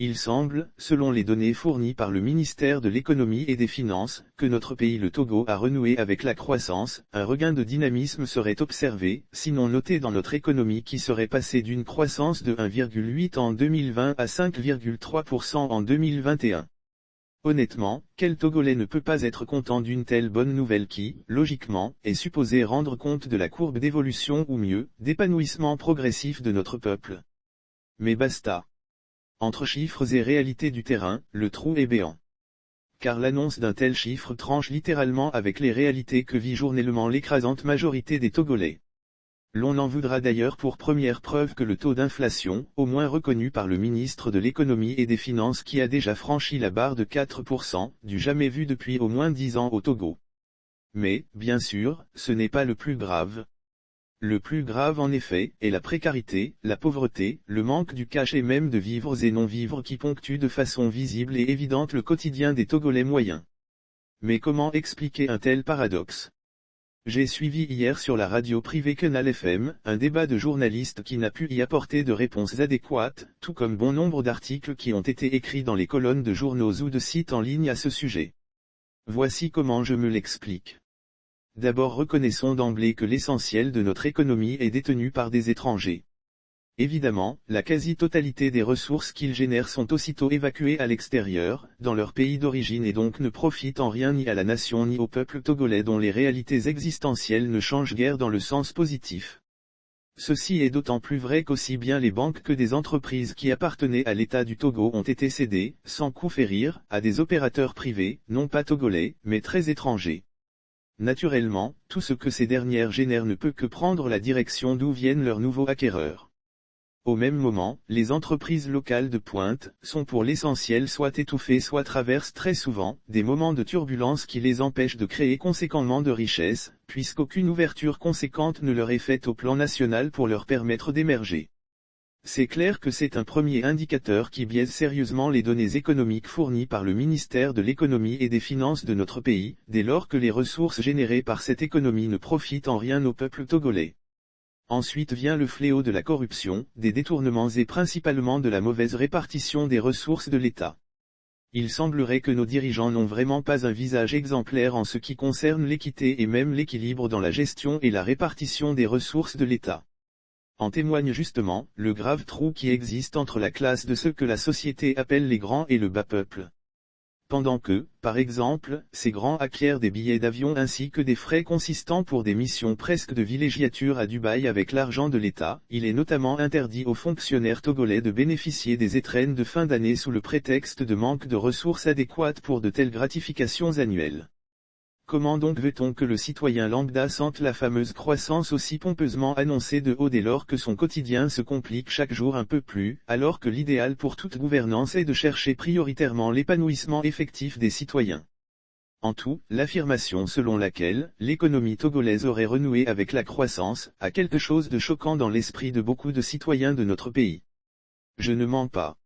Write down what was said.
Il semble, selon les données fournies par le ministère de l'Économie et des Finances, que notre pays le Togo a renoué avec la croissance, un regain de dynamisme serait observé, sinon noté dans notre économie qui serait passée d'une croissance de 1,8 en 2020 à 5,3% en 2021. Honnêtement, quel Togolais ne peut pas être content d'une telle bonne nouvelle qui, logiquement, est supposée rendre compte de la courbe d'évolution ou mieux, d'épanouissement progressif de notre peuple. Mais basta. Entre chiffres et réalité du terrain, le trou est béant. Car l'annonce d'un tel chiffre tranche littéralement avec les réalités que vit journellement l'écrasante majorité des Togolais. L'on en voudra d'ailleurs pour première preuve que le taux d'inflation, au moins reconnu par le ministre de l'Économie et des Finances qui a déjà franchi la barre de 4%, du jamais vu depuis au moins 10 ans au Togo. Mais, bien sûr, ce n'est pas le plus grave. Le plus grave en effet, est la précarité, la pauvreté, le manque du cash et même de vivres et non-vivres qui ponctuent de façon visible et évidente le quotidien des Togolais moyens. Mais comment expliquer un tel paradoxe? J'ai suivi hier sur la radio privée Canal FM, un débat de journalistes qui n'a pu y apporter de réponses adéquates, tout comme bon nombre d'articles qui ont été écrits dans les colonnes de journaux ou de sites en ligne à ce sujet. Voici comment je me l'explique. D'abord reconnaissons d'emblée que l'essentiel de notre économie est détenu par des étrangers. Évidemment, la quasi-totalité des ressources qu'ils génèrent sont aussitôt évacuées à l'extérieur, dans leur pays d'origine et donc ne profitent en rien ni à la nation ni au peuple togolais dont les réalités existentielles ne changent guère dans le sens positif. Ceci est d'autant plus vrai qu'aussi bien les banques que des entreprises qui appartenaient à l'État du Togo ont été cédées, sans coup férir, à des opérateurs privés, non pas togolais, mais très étrangers. Naturellement, tout ce que ces dernières génèrent ne peut que prendre la direction d'où viennent leurs nouveaux acquéreurs. Au même moment, les entreprises locales de pointe, sont pour l'essentiel soit étouffées soit traversent très souvent, des moments de turbulence qui les empêchent de créer conséquemment de richesses, puisqu'aucune ouverture conséquente ne leur est faite au plan national pour leur permettre d'émerger. C'est clair que c'est un premier indicateur qui biaise sérieusement les données économiques fournies par le ministère de l'Économie et des Finances de notre pays, dès lors que les ressources générées par cette économie ne profitent en rien au peuple togolais. Ensuite vient le fléau de la corruption, des détournements et principalement de la mauvaise répartition des ressources de l'État. Il semblerait que nos dirigeants n'ont vraiment pas un visage exemplaire en ce qui concerne l'équité et même l'équilibre dans la gestion et la répartition des ressources de l'État. En témoigne justement, le grave trou qui existe entre la classe de ceux que la société appelle les grands et le bas peuple. Pendant que, par exemple, ces grands acquièrent des billets d'avion ainsi que des frais consistants pour des missions presque de villégiature à Dubaï avec l'argent de l'État, il est notamment interdit aux fonctionnaires togolais de bénéficier des étrennes de fin d'année sous le prétexte de manque de ressources adéquates pour de telles gratifications annuelles. Comment donc veut-on que le citoyen lambda sente la fameuse croissance aussi pompeusement annoncée de haut dès lors que son quotidien se complique chaque jour un peu plus, alors que l'idéal pour toute gouvernance est de chercher prioritairement l'épanouissement effectif des citoyens? En tout, l'affirmation selon laquelle l'économie togolaise aurait renoué avec la croissance a quelque chose de choquant dans l'esprit de beaucoup de citoyens de notre pays. Je ne mens pas.